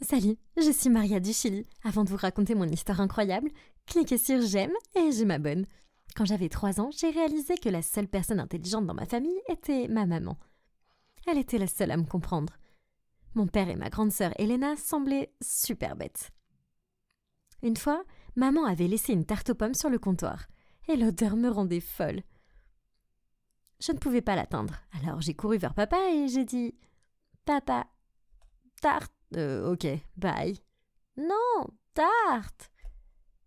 Salut, je suis Maria du Chili. Avant de vous raconter mon histoire incroyable, cliquez sur j'aime et je m'abonne. Quand j'avais 3 ans, j'ai réalisé que la seule personne intelligente dans ma famille était ma maman. Elle était la seule à me comprendre. Mon père et ma grande sœur Elena semblaient super bêtes. Une fois, maman avait laissé une tarte aux pommes sur le comptoir et l'odeur me rendait folle. Je ne pouvais pas l'atteindre, alors j'ai couru vers papa et j'ai dit « Papa, tarte !» Ok, bye. Non, tarte.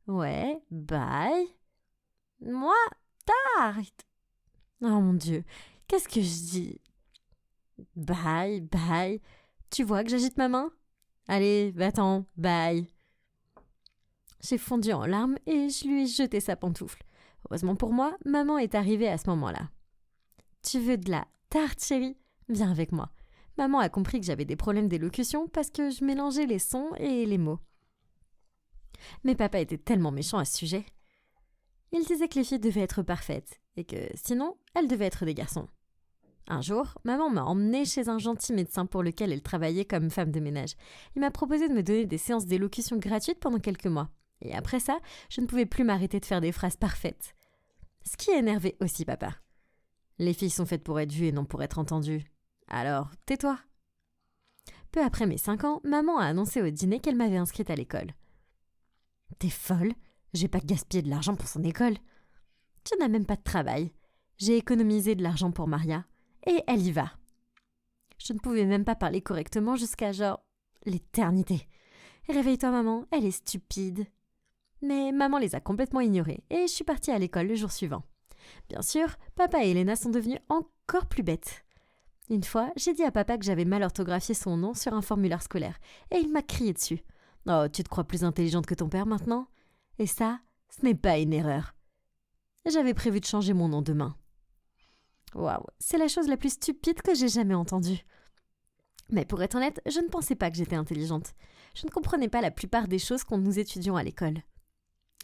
Ouais, bye. Moi, tarte. Oh mon Dieu, qu'est-ce que je dis? Bye, bye. Tu vois que j'agite ma main? Allez, va-t'en, bye. J'ai fondu en larmes et je lui ai jeté sa pantoufle. Heureusement pour moi, maman est arrivée à ce moment-là. Tu veux de la tarte, chérie? Viens avec moi. Maman a compris que j'avais des problèmes d'élocution parce que je mélangeais les sons et les mots. Mais papa était tellement méchant à ce sujet. Il disait que les filles devaient être parfaites et que sinon, elles devaient être des garçons. Un jour, maman m'a emmenée chez un gentil médecin pour lequel elle travaillait comme femme de ménage. Il m'a proposé de me donner des séances d'élocution gratuites pendant quelques mois. Et après ça, je ne pouvais plus m'arrêter de faire des phrases parfaites. Ce qui énervait aussi papa. Les filles sont faites pour être vues et non pour être entendues. Alors, tais-toi. Peu après mes 5 ans, maman a annoncé au dîner qu'elle m'avait inscrite à l'école. T'es folle? J'ai pas gaspillé de l'argent pour son école. Tu n'as même pas de travail. J'ai économisé de l'argent pour Maria. Et elle y va. Je ne pouvais même pas parler correctement jusqu'à genre l'éternité. Réveille-toi maman, elle est stupide. Mais maman les a complètement ignorés et je suis partie à l'école le jour suivant. Bien sûr, papa et Elena sont devenus encore plus bêtes. Une fois, j'ai dit à papa que j'avais mal orthographié son nom sur un formulaire scolaire et il m'a crié dessus. « Oh, tu te crois plus intelligente que ton père maintenant ? Et ça, ce n'est pas une erreur. » J'avais prévu de changer mon nom demain. Waouh, c'est la chose la plus stupide que j'ai jamais entendue. Mais pour être honnête, je ne pensais pas que j'étais intelligente. Je ne comprenais pas la plupart des choses qu'on nous étudions à l'école.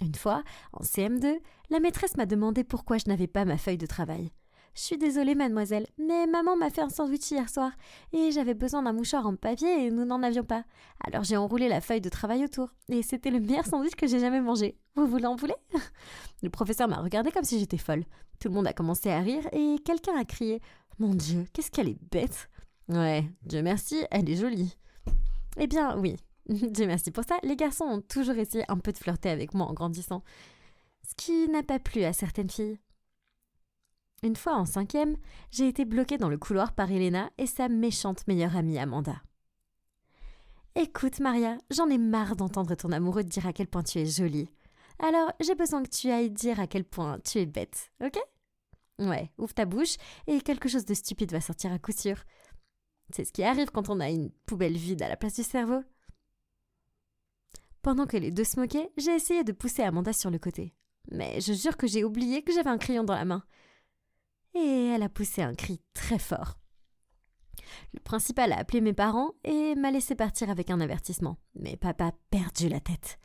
Une fois, en CM2, la maîtresse m'a demandé pourquoi je n'avais pas ma feuille de travail. Je suis désolée, mademoiselle, mais maman m'a fait un sandwich hier soir et j'avais besoin d'un mouchoir en papier et nous n'en avions pas. Alors j'ai enroulé la feuille de travail autour et c'était le meilleur sandwich que j'ai jamais mangé. Vous l'en voulez? Le professeur m'a regardée comme si j'étais folle. Tout le monde a commencé à rire et quelqu'un a crié « Mon Dieu, qu'est-ce qu'elle est bête !» Ouais, Dieu merci, elle est jolie. Eh bien, oui, Dieu merci pour ça, les garçons ont toujours essayé un peu de flirter avec moi en grandissant. Ce qui n'a pas plu à certaines filles. Une fois en 5e, j'ai été bloquée dans le couloir par Elena et sa méchante meilleure amie Amanda. Écoute Maria, j'en ai marre d'entendre ton amoureux te dire à quel point tu es jolie. Alors j'ai besoin que tu ailles dire à quel point tu es bête, ok? Ouais, ouvre ta bouche et quelque chose de stupide va sortir à coup sûr. C'est ce qui arrive quand on a une poubelle vide à la place du cerveau. Pendant que les deux se moquaient, j'ai essayé de pousser Amanda sur le côté. Mais je jure que j'ai oublié que j'avais un crayon dans la main. Et elle a poussé un cri très fort. Le principal a appelé mes parents et m'a laissé partir avec un avertissement. Mais papa a perdu la tête.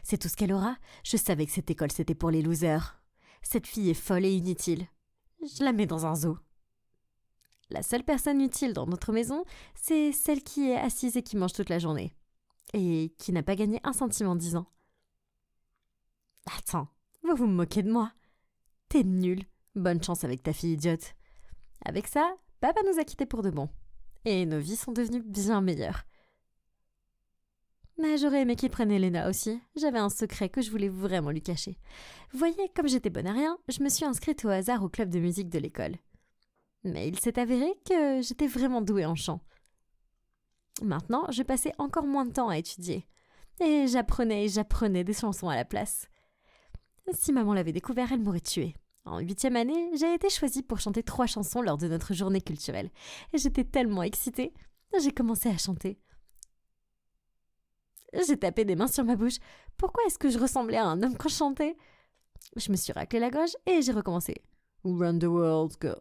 C'est tout ce qu'elle aura. Je savais que cette école c'était pour les losers. Cette fille est folle et inutile. Je la mets dans un zoo. La seule personne utile dans notre maison, c'est celle qui est assise et qui mange toute la journée. Et qui n'a pas gagné 1 centime en 10 ans. Attends, vous me moquez de moi? T'es nulle. Bonne chance avec ta fille idiote. Avec ça, papa nous a quittés pour de bon. Et nos vies sont devenues bien meilleures. Mais j'aurais aimé qu'il prenne Elena aussi. J'avais un secret que je voulais vraiment lui cacher. Vous voyez, comme j'étais bonne à rien, je me suis inscrite au hasard au club de musique de l'école. Mais il s'est avéré que j'étais vraiment douée en chant. Maintenant, je passais encore moins de temps à étudier. Et j'apprenais des chansons à la place. Si maman l'avait découvert, elle m'aurait tuée. En 8e année, j'ai été choisie pour chanter 3 chansons lors de notre journée culturelle. Et j'étais tellement excitée, j'ai commencé à chanter. J'ai tapé des mains sur ma bouche. Pourquoi est-ce que je ressemblais à un homme quand je chantais? Je me suis raclé la gorge et j'ai recommencé. Run the world, girl.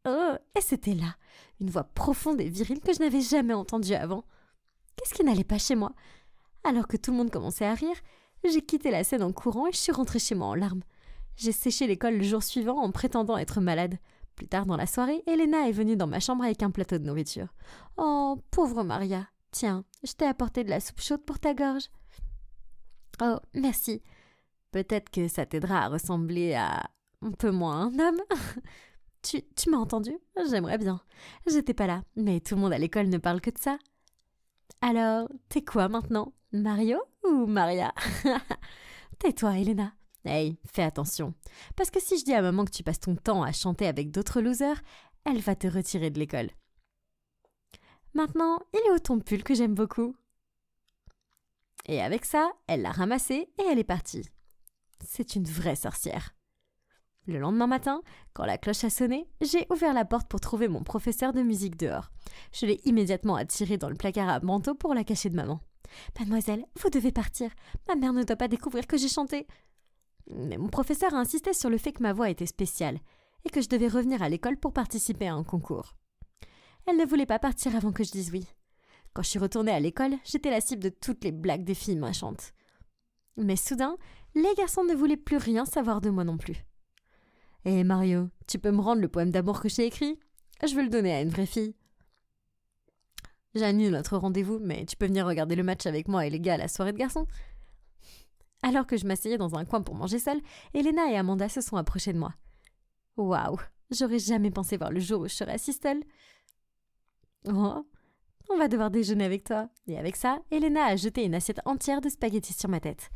Oh, et c'était là, une voix profonde et virile que je n'avais jamais entendue avant. Qu'est-ce qui n'allait pas chez moi? Alors que tout le monde commençait à rire, j'ai quitté la scène en courant et je suis rentrée chez moi en larmes. J'ai séché l'école le jour suivant en prétendant être malade. Plus tard dans la soirée, Elena est venue dans ma chambre avec un plateau de nourriture. Oh, pauvre Maria, Tiens, je t'ai apporté de la soupe chaude pour ta gorge. Oh, merci. Peut-être que ça t'aidera à ressembler à un peu moins un homme. Tu m'as entendu? J'aimerais bien. J'étais pas là, mais tout le monde à l'école ne parle que de ça. Alors, t'es quoi maintenant? Mario ou Maria? Tais-toi, Elena. Hey, fais attention. Parce que si je dis à maman que tu passes ton temps à chanter avec d'autres losers, elle va te retirer de l'école. Maintenant, il est où ton pull que j'aime beaucoup? Et avec ça, elle l'a ramassé et elle est partie. C'est une vraie sorcière. Le lendemain matin, quand la cloche a sonné, j'ai ouvert la porte pour trouver mon professeur de musique dehors. Je l'ai immédiatement attirée dans le placard à manteau pour la cacher de maman. « Mademoiselle, vous devez partir. Ma mère ne doit pas découvrir que j'ai chanté. » Mais mon professeur a insisté sur le fait que ma voix était spéciale et que je devais revenir à l'école pour participer à un concours. Elle ne voulait pas partir avant que je dise oui. Quand je suis retournée à l'école, j'étais la cible de toutes les blagues des filles méchantes. Mais soudain, les garçons ne voulaient plus rien savoir de moi non plus. « Hé Mario, tu peux me rendre le poème d'amour que j'ai écrit? Je veux le donner à une vraie fille. » J'annule notre rendez-vous, mais tu peux venir regarder le match avec moi et les gars à la soirée de garçons. Alors que je m'asseyais dans un coin pour manger seule, Elena et Amanda se sont approchées de moi. Waouh, j'aurais jamais pensé voir le jour où je serais assise seule. Oh, on va devoir déjeuner avec toi. Et avec ça, Elena a jeté une assiette entière de spaghettis sur ma tête.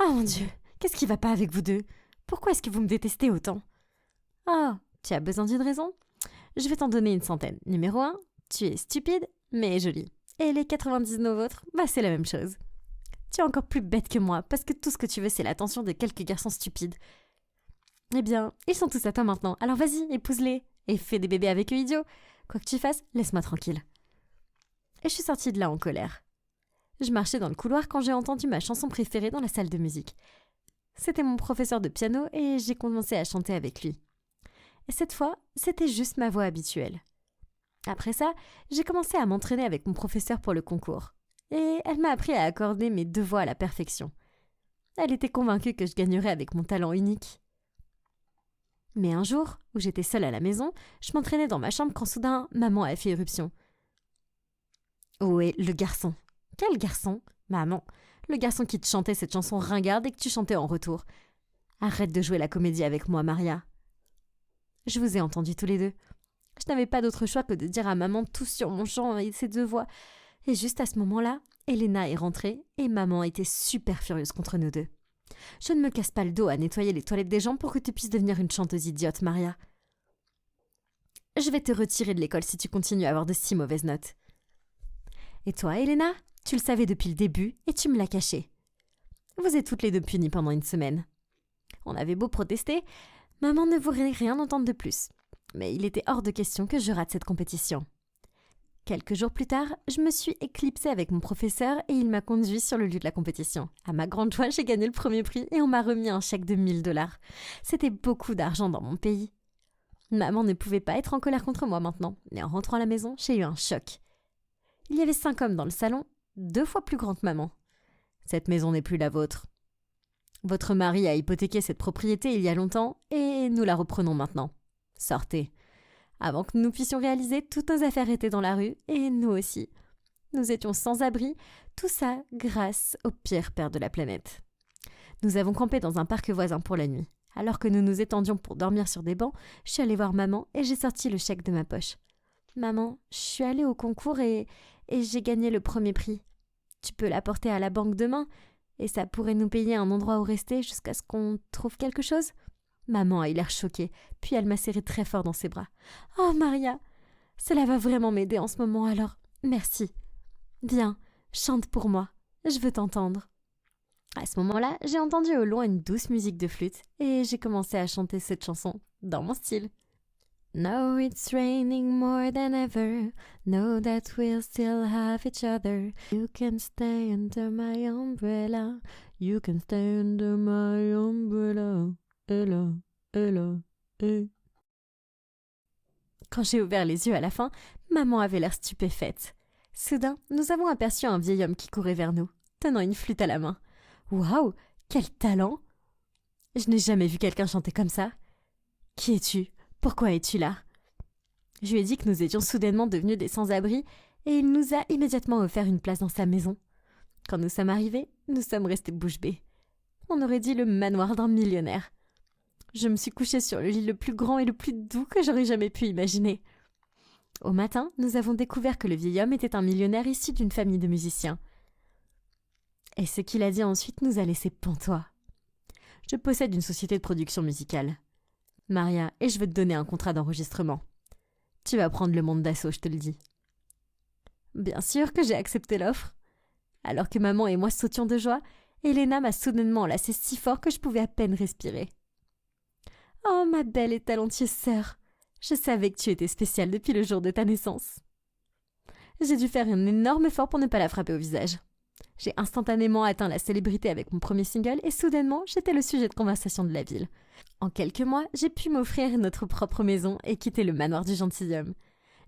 Oh mon Dieu, qu'est-ce qui va pas avec vous deux? Pourquoi est-ce que vous me détestez autant? Oh, tu as besoin d'une raison? Je vais t'en donner une centaine. Numéro 1, tu es stupide, mais jolie. Et les 99 autres, c'est la même chose. Tu es encore plus bête que moi, parce que tout ce que tu veux, c'est l'attention de quelques garçons stupides. Eh bien, ils sont tous à toi maintenant, alors vas-y, épouse-les. Et fais des bébés avec eux, idiot. Quoi que tu fasses, laisse-moi tranquille. Et je suis sortie de là en colère. Je marchais dans le couloir quand j'ai entendu ma chanson préférée dans la salle de musique. C'était mon professeur de piano et j'ai commencé à chanter avec lui. Et cette fois, c'était juste ma voix habituelle. Après ça, j'ai commencé à m'entraîner avec mon professeur pour le concours. Et elle m'a appris à accorder mes deux voix à la perfection. Elle était convaincue que je gagnerais avec mon talent unique. Mais un jour, où j'étais seule à la maison, je m'entraînais dans ma chambre quand soudain, maman a fait éruption. Où est le garçon? Quel garçon? Maman, le garçon qui te chantait cette chanson ringarde et que tu chantais en retour. Arrête de jouer la comédie avec moi, Maria. Je vous ai entendus tous les deux. Je n'avais pas d'autre choix que de dire à maman tout sur mon chant et ses deux voix. Et juste à ce moment-là, Elena est rentrée et maman était super furieuse contre nous deux. Je ne me casse pas le dos à nettoyer les toilettes des gens pour que tu puisses devenir une chanteuse idiote, Maria. Je vais te retirer de l'école si tu continues à avoir de si mauvaises notes. Et toi, Elena, tu le savais depuis le début et tu me l'as caché. Vous êtes toutes les deux punies pendant une semaine. On avait beau protester, maman ne voulait rien entendre de plus. Mais il était hors de question que je rate cette compétition. Quelques jours plus tard, je me suis éclipsée avec mon professeur et il m'a conduit sur le lieu de la compétition. À ma grande joie, j'ai gagné le premier prix et on m'a remis un chèque de 1 000 $. C'était beaucoup d'argent dans mon pays. Maman ne pouvait pas être en colère contre moi maintenant, mais en rentrant à la maison, j'ai eu un choc. Il y avait 5 hommes dans le salon, 2 fois plus grands que maman. Cette maison n'est plus la vôtre. Votre mari a hypothéqué cette propriété il y a longtemps et nous la reprenons maintenant. Sortez. Avant que nous puissions réaliser, toutes nos affaires étaient dans la rue, et nous aussi. Nous étions sans abri, tout ça grâce au pire père de la planète. Nous avons campé dans un parc voisin pour la nuit. Alors que nous nous étendions pour dormir sur des bancs, je suis allée voir maman et j'ai sorti le chèque de ma poche. « Maman, je suis allée au concours et j'ai gagné le premier prix. Tu peux l'apporter à la banque demain et ça pourrait nous payer un endroit où rester jusqu'à ce qu'on trouve quelque chose ?» Maman a eu l'air choquée, puis elle m'a serré très fort dans ses bras. « Oh Maria, cela va vraiment m'aider en ce moment alors. Merci. Viens, chante pour moi, je veux t'entendre. » À ce moment-là, j'ai entendu au loin une douce musique de flûte et j'ai commencé à chanter cette chanson dans mon style. Now it's raining more than ever. Know that we'll still have each other. You can stay under my umbrella. You can stay under my umbrella. Hello, hello, hey. Quand j'ai ouvert les yeux à la fin, maman avait l'air stupéfaite. Soudain, nous avons aperçu un vieil homme qui courait vers nous, tenant une flûte à la main. Waouh, quel talent! Je n'ai jamais vu quelqu'un chanter comme ça. Qui es-tu? Pourquoi es-tu là? Je lui ai dit que nous étions soudainement devenus des sans-abri et il nous a immédiatement offert une place dans sa maison. Quand nous sommes arrivés, nous sommes restés bouche bée. On aurait dit le manoir d'un millionnaire. Je me suis couchée sur le lit le plus grand et le plus doux que j'aurais jamais pu imaginer. Au matin, nous avons découvert que le vieil homme était un millionnaire issu d'une famille de musiciens. Et ce qu'il a dit ensuite nous a laissé pantois. Je possède une société de production musicale. Maria, et je veux te donner un contrat d'enregistrement. Tu vas prendre le monde d'assaut, je te le dis. Bien sûr que j'ai accepté l'offre. Alors que maman et moi sautions de joie, Elena m'a soudainement enlacée si fort que je pouvais à peine respirer. « Oh, ma belle et talentueuse sœur, je savais que tu étais spéciale depuis le jour de ta naissance. » J'ai dû faire un énorme effort pour ne pas la frapper au visage. J'ai instantanément atteint la célébrité avec mon premier single et soudainement, j'étais le sujet de conversation de la ville. En quelques mois, j'ai pu m'offrir notre propre maison et quitter le manoir du gentilhomme.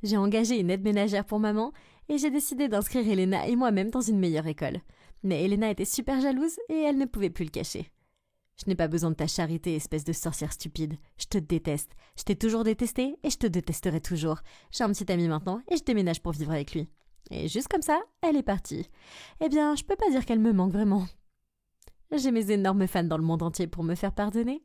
J'ai engagé une aide ménagère pour maman et j'ai décidé d'inscrire Elena et moi-même dans une meilleure école. Mais Elena était super jalouse et elle ne pouvait plus le cacher. « Je n'ai pas besoin de ta charité, espèce de sorcière stupide. Je te déteste. Je t'ai toujours détesté et je te détesterai toujours. J'ai un petit ami maintenant et je déménage pour vivre avec lui. » Et juste comme ça, elle est partie. Eh bien, je peux pas dire qu'elle me manque vraiment. J'ai mes énormes fans dans le monde entier pour me faire pardonner.